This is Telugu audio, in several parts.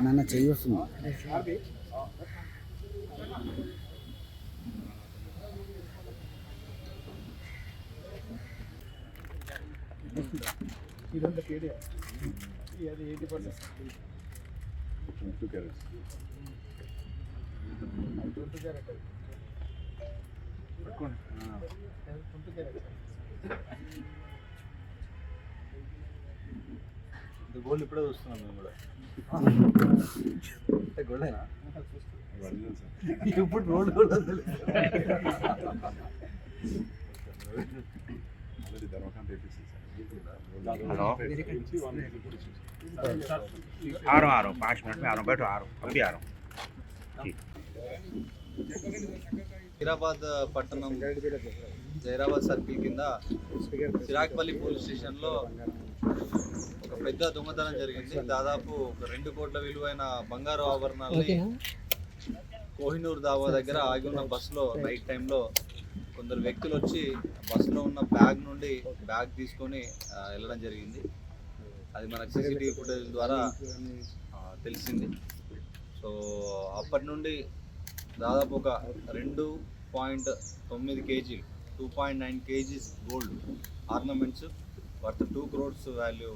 నాన్న చెయ్యి వస్తుంది. ఇదంతా కేడే అది 80% 2 క్యారెట్స్ 2 క్యారెట్ పట్టుకోండి 2 క్యారెట్ ఇది గోల్డ్ ఇప్పుడే చూస్తున్నాం మేము కూడా అంటే గోల్డేనా ఇప్పుడు రోడ్ కూడా हेलो आ रहा हूँ 5 मिनट में आ रहा हूँ, बैठो आ रहा हूँ, अभी आ रहा हूँ। హైదరాబాద్ పట్టణం జైరాబాద్ సర్కిల్ కింద చిరాక్పల్లి పోలీస్ స్టేషన్లో ఒక పెద్ద దొంగతనం జరిగింది. దాదాపు ఒక 2 కోట్ల విలువైన బంగారు ఆభరణాలని కోహినూర్ దాబా దగ్గర ఆగి ఉన్న బస్సులో నైట్ టైంలో కొందరు వ్యక్తులు వచ్చి బస్సులో ఉన్న బ్యాగ్ నుండి బ్యాగ్ తీసుకొని వెళ్ళడం జరిగింది. అది మనకు సీసీటీవీ ఫుటేజ్ ద్వారా తెలిసింది. సో అప్పటి నుండి దాదాపు ఒక 2.9 కేజీలు 2.9 KGs gold ornaments worth 2 crores value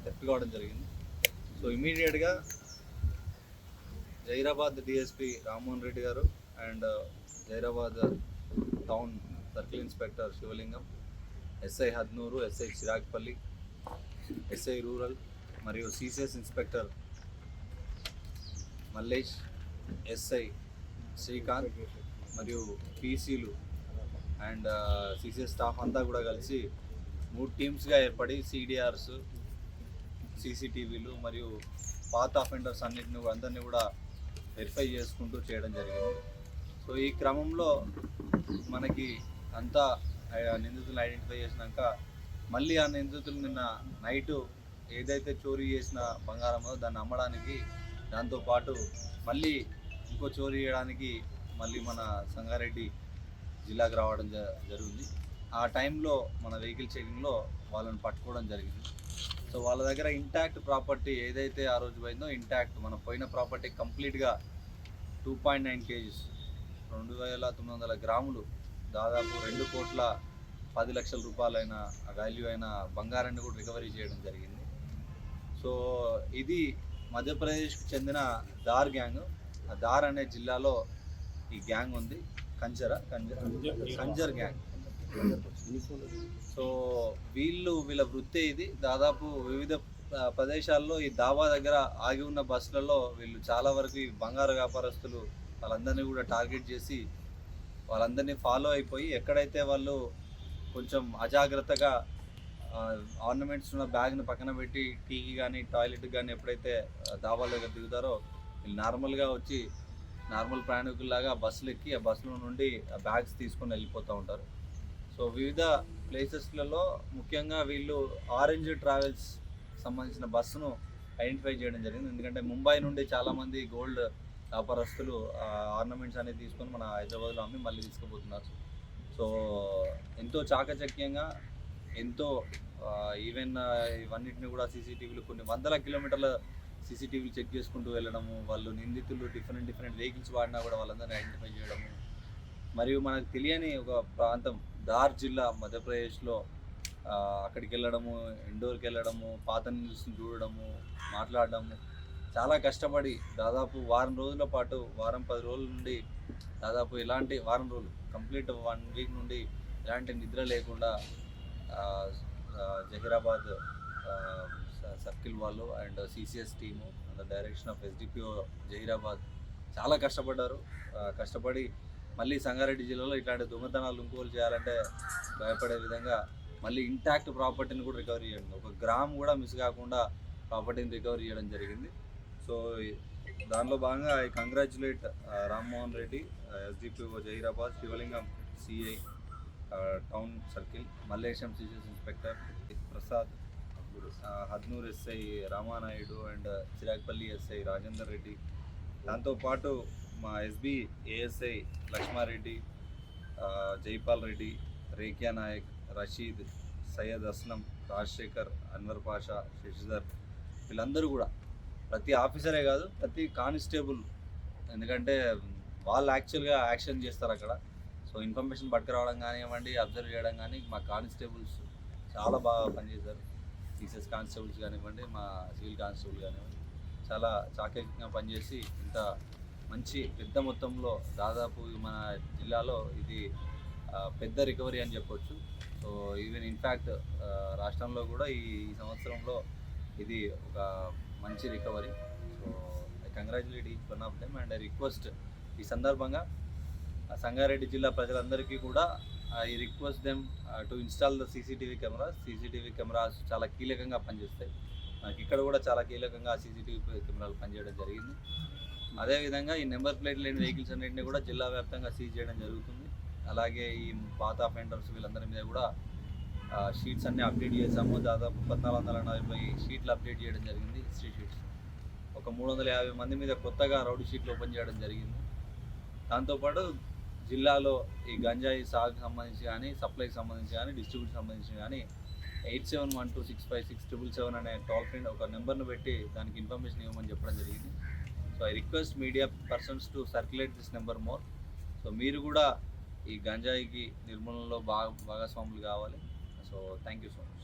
theft కావడం జరిగింది. సో ఇమీడియట్గా Zaheerabad DSP Rammohan Reddy garu and Zaheerabad town circle inspector Sivalingam, SI Hadnur, SI Chiragpalli, SI rural మరియు CCS inspector Mallesh, SI Srikanth మరియు పీసీలు అండ్ సిసిఎస్ స్టాఫ్ అంతా కూడా కలిసి 3 టీమ్స్గా ఏర్పడి సిడిఆర్స్, సీసీటీవీలు మరియు పాత అఫెండర్స్ అందరినీ కూడా వెరిఫై చేసుకుంటూ చేయడం జరిగింది. సో ఈ క్రమంలో మనకి అంతా నిందితులను ఐడెంటిఫై చేసినాక మళ్ళీ ఆ నిందితులు నిన్న నైటు ఏదైతే చోరీ చేసిన బంగారమో దాన్ని అమ్మడానికి, దాంతోపాటు మళ్ళీ ఇంకో చోరీ చేయడానికి మళ్ళీ మన సంగారెడ్డి జిల్లాకు రావడం జరిగింది. ఆ టైంలో మన వెహికల్ చెకింగ్లో వాళ్ళని పట్టుకోవడం జరిగింది. సో వాళ్ళ దగ్గర ఇంటాక్ట్ ప్రాపర్టీ ఏదైతే ఆ రోజు పోయిందో ఇంటాక్ట్ మన పోయిన ప్రాపర్టీ కంప్లీట్గా 2.9 కేజీస్ 2900 గ్రాములు దాదాపు 2,10,00,000 రూపాయలైన వాల్యూ అయిన బంగారాన్ని కూడా రికవరీ చేయడం జరిగింది. సో ఇది మధ్యప్రదేశ్కి చెందిన దార్ గ్యాంగ్. దార్ అనే జిల్లాలో ఈ గ్యాంగ్ ఉంది. కంజర్ గ్యాంగ్. సో వీళ్ళ వృత్తి ఇది. దాదాపు వివిధ ప్రదేశాల్లో ఈ దాబా దగ్గర ఆగి ఉన్న బస్సులలో వీళ్ళు చాలా వరకు ఈ బంగారు వ్యాపారస్తులు వాళ్ళందరినీ కూడా టార్గెట్ చేసి వాళ్ళందరినీ ఫాలో అయిపోయి ఎక్కడైతే వాళ్ళు కొంచెం అజాగ్రత్తగా ఆర్నమెంట్స్ ఉన్న బ్యాగ్ని పక్కన పెట్టి టీకి కానీ టాయిలెట్కి కానీ ఎప్పుడైతే దాబాల దగ్గర దిగుతారో వీళ్ళు నార్మల్గా వచ్చి నార్మల్ ప్రయాణికుల్లాగా బస్సులు ఎక్కి ఆ బస్సులో నుండి ఆ బ్యాగ్స్ తీసుకొని వెళ్ళిపోతూ ఉంటారు. సో వివిధ ప్లేసెస్లలో ముఖ్యంగా వీళ్ళు ఆరెంజ్ ట్రావెల్స్ సంబంధించిన బస్సును ఐడెంటిఫై చేయడం జరిగింది. ఎందుకంటే ముంబై నుండి చాలామంది గోల్డ్ వ్యాపారస్తులు ఆర్నమెంట్స్ అనేది తీసుకొని మన హైదరాబాద్లో అమ్మి మళ్ళీ తీసుకుపోతున్నారు. సో ఎంతో చాకచక్యంగా ఎంతో ఈవెన్ ఇవన్నిటిని కూడా సీసీటీవీలు కొన్ని 100 కిలోమీటర్ల సీసీటీవీలు చెక్ చేసుకుంటూ వెళ్ళడము, వాళ్ళు నిందితులు డిఫరెంట్ వెహికల్స్ వాడినా కూడా వాళ్ళందరినీ ఐడెంటిఫై చేయడము, మరియు మనకు తెలియని ఒక ప్రాంతం దార్ జిల్లా మధ్యప్రదేశ్లో అక్కడికి వెళ్ళడము, ఇండోర్కి వెళ్ళడము, పాత న్యూస్ని చూడడము, మాట్లాడడము, చాలా కష్టపడి దాదాపు వారం రోజుల పాటు 10 రోజుల నుండి దాదాపు ఇలాంటి వారం రోజులు కంప్లీట్ 1 వీక్ నుండి ఎలాంటి నిద్ర లేకుండా జహీరాబాద్ సర్కిల్ వాళ్ళు and CCS team and direction of SDPO Zaheerabad చాలా కష్టపడ్డారు. కష్టపడి మళ్ళీ సంగారెడ్డి జిల్లాలో ఇట్లాంటి దొంగతనాలు ఇంకోలు చేయాలంటే భయపడే విధంగా మళ్ళీ ఇంటాక్ట్ ప్రాపర్టీని కూడా రికవరీ చేయడం, 1 గ్రామ్ కూడా మిస్ కాకుండా ప్రాపర్టీని రికవరీ చేయడం జరిగింది. సో దానిలో భాగంగా I congratulate Rammohan Reddy, SDPO Zaheerabad, Sivalingam CI town circle, Mallesham CCS inspector Prasad, Hadnur SI Ramanaidu and Chiragpalli SI Rajender Reddy, దాంతోపాటు మా ఎస్బి ఏఎస్ఐ లక్ష్మారెడ్డి, జైపాల్ రెడ్డి, రేఖ్యా నాయక్, రషీద్, సయ్యద్ అస్లం, రాజశేఖర్, అన్వర్ పాషా, శశిధర్, వీళ్ళందరూ కూడా ప్రతి ఆఫీసరే కాదు ప్రతి కానిస్టేబుల్, ఎందుకంటే వాళ్ళు యాక్చువల్గా యాక్షన్ చేస్తారు అక్కడ. సో ఇన్ఫర్మేషన్ పట్టుకురావడం కానివ్వండి, అబ్జర్వ్ చేయడం కానీ మా కానిస్టేబుల్స్ చాలా బాగా పనిచేశారు. సిసిఎస్ కానిస్టేబుల్స్ కానివ్వండి, మా సివిల్ కానిస్టేబుల్ కానివ్వండి, చాలా చాకచక్యంగా పనిచేసి ఇంత మంచి పెద్ద మొత్తంలో దాదాపు మన జిల్లాలో ఇది పెద్ద రికవరీ అని చెప్పొచ్చు. సో ఈవెన్ ఇన్ఫ్యాక్ట్ రాష్ట్రంలో కూడా ఈ సంవత్సరంలో ఇది ఒక మంచి recovery. So I congratulate each one of them and I request ఈ సందర్భంగా సంగారెడ్డి జిల్లా ప్రజలందరికీ కూడా I request them to install the CCTV cameras. CCTV cameras చాలా కీలకంగా పనిచేస్తాయి. మనకి ఇక్కడ కూడా చాలా కీలకంగా సీసీటీవీ కెమెరాలు పనిచేయడం జరిగింది. అదేవిధంగా ఈ నెంబర్ ప్లేట్ లేని వెహికల్స్ అన్నింటినీ కూడా జిల్లా వ్యాప్తంగా సీజ్ చేయడం జరుగుతుంది. అలాగే ఈ పాత అఫెండర్స్ వీళ్ళందరి మీద కూడా షీట్స్ అన్నీ అప్డేట్ చేసాము. దాదాపు 1440 షీట్లు అప్డేట్ చేయడం జరిగింది, హిస్టరీ షీట్స్. ఒక 350 మంది మీద కొత్తగా రౌడీ షీట్లు ఓపెన్ చేయడం జరిగింది. దాంతోపాటు జిల్లాలో ఈ గంజాయి సాగుకు సంబంధించి కానీ, సప్లైకి సంబంధించి కానీ, డిస్ట్రిబ్యూషన్ సంబంధించి కానీ 8712656777 అనే టోల్ ఫ్రీ ఒక నెంబర్ను పెట్టి దానికి ఇన్ఫర్మేషన్ ఇవ్వమని చెప్పడం జరిగింది. So I request media persons to circulate this number more. So మీరు కూడా ఈ గంజాయికి నిర్మూలనలో భాగస్వాములు కావాలి. So thank you so much.